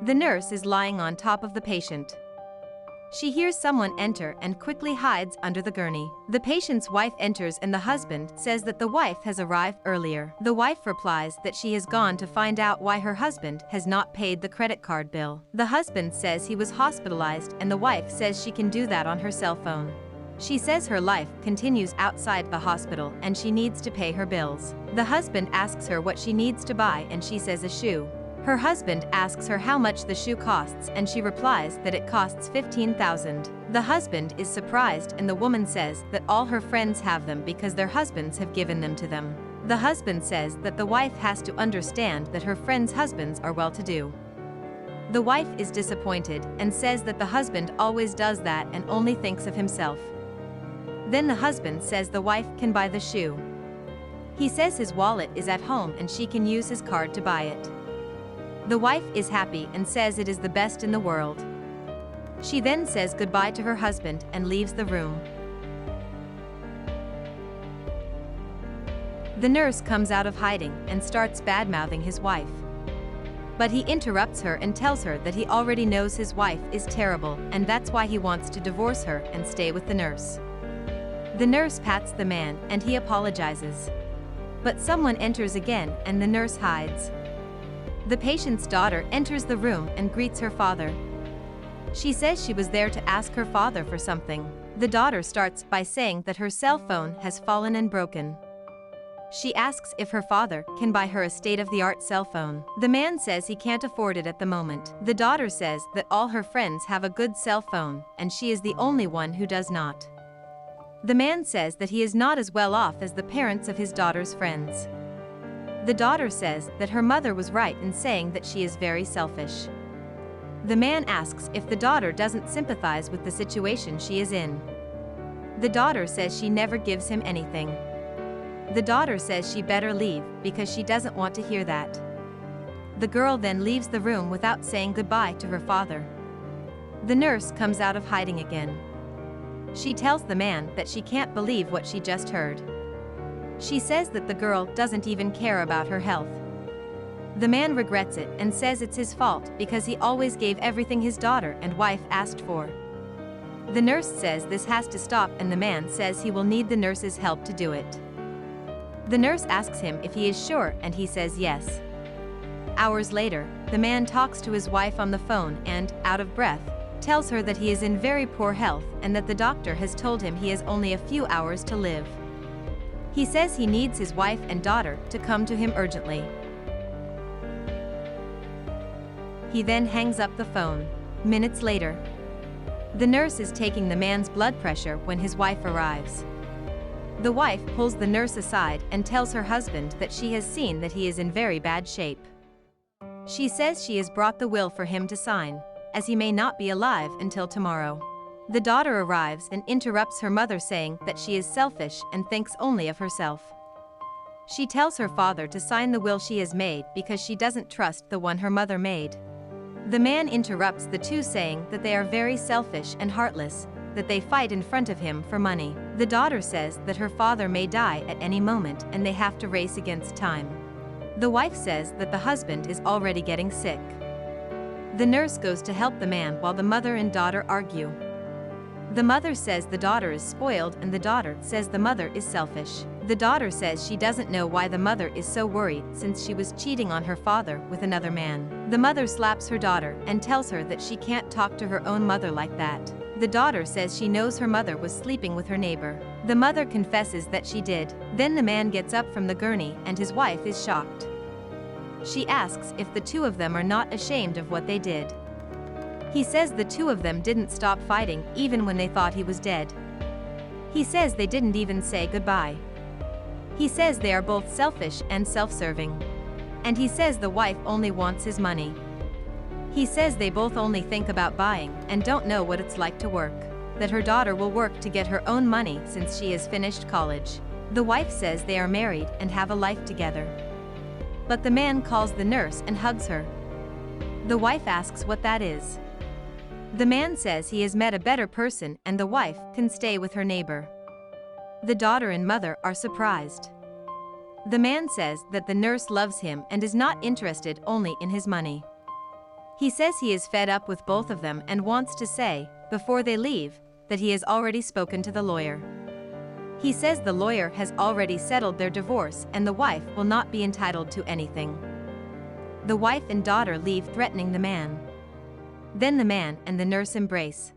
The nurse is lying on top of the patient. She hears someone enter and quickly hides under the gurney. The patient's wife enters and the husband says that the wife has arrived earlier. The wife replies that she has gone to find out why her husband has not paid the credit card bill. The husband says he was hospitalized and the wife says she can do that on her cell phone. She says her life continues outside the hospital and she needs to pay her bills. The husband asks her what she needs to buy and she says a shoe. Her husband asks her how much the shoe costs and she replies that it costs $15,000. The husband is surprised and the woman says that all her friends have them because their husbands have given them to them. The husband says that the wife has to understand that her friends' husbands are well-to-do. The wife is disappointed and says that the husband always does that and only thinks of himself. Then the husband says the wife can buy the shoe. He says his wallet is at home and she can use his card to buy it. The wife is happy and says it is the best in the world. She then says goodbye to her husband and leaves the room. The nurse comes out of hiding and starts bad-mouthing his wife. But he interrupts her and tells her that he already knows his wife is terrible and that's why he wants to divorce her and stay with the nurse. The nurse pats the man and he apologizes. But someone enters again and the nurse hides. The patient's daughter enters the room and greets her father. She says she was there to ask her father for something. The daughter starts by saying that her cell phone has fallen and broken. She asks if her father can buy her a state-of-the-art cell phone. The man says he can't afford it at the moment. The daughter says that all her friends have a good cell phone and she is the only one who does not. The man says that he is not as well off as the parents of his daughter's friends. The daughter says that her mother was right in saying that she is very selfish. The man asks if the daughter doesn't sympathize with the situation she is in. The daughter says she never gives him anything. The daughter says she better leave because she doesn't want to hear that. The girl then leaves the room without saying goodbye to her father. The nurse comes out of hiding again. She tells the man that she can't believe what she just heard. She says that the girl doesn't even care about her health. The man regrets it and says it's his fault because he always gave everything his daughter and wife asked for. The nurse says this has to stop and the man says he will need the nurse's help to do it. The nurse asks him if he is sure and he says yes. Hours later, the man talks to his wife on the phone and, out of breath, tells her that he is in very poor health and that the doctor has told him he has only a few hours to live. He says he needs his wife and daughter to come to him urgently. He then hangs up the phone. Minutes later, the nurse is taking the man's blood pressure when his wife arrives. The wife pulls the nurse aside and tells her husband that she has seen that he is in very bad shape. She says she has brought the will for him to sign, as he may not be alive until tomorrow. The daughter arrives and interrupts her mother saying that she is selfish and thinks only of herself. She tells her father to sign the will she has made because she doesn't trust the one her mother made. The man interrupts the two saying that they are very selfish and heartless, that they fight in front of him for money. The daughter says that her father may die at any moment and they have to race against time. The wife says that the husband is already getting sick. The nurse goes to help the man while the mother and daughter argue. The mother says the daughter is spoiled and the daughter says the mother is selfish. The daughter says she doesn't know why the mother is so worried since she was cheating on her father with another man. The mother slaps her daughter and tells her that she can't talk to her own mother like that. The daughter says she knows her mother was sleeping with her neighbor. The mother confesses that she did. Then the man gets up from the gurney and his wife is shocked. She asks if the two of them are not ashamed of what they did. He says the two of them didn't stop fighting even when they thought he was dead. He says they didn't even say goodbye. He says they are both selfish and self-serving. And he says the wife only wants his money. He says they both only think about buying and don't know what it's like to work. That her daughter will work to get her own money since she has finished college. The wife says they are married and have a life together. But the man calls the nurse and hugs her. The wife asks what that is. The man says he has met a better person and the wife can stay with her neighbor. The daughter and mother are surprised. The man says that the nurse loves him and is not interested only in his money. He says he is fed up with both of them and wants to say, before they leave, that he has already spoken to the lawyer. He says the lawyer has already settled their divorce and the wife will not be entitled to anything. The wife and daughter leave threatening the man. Then the man and the nurse embrace.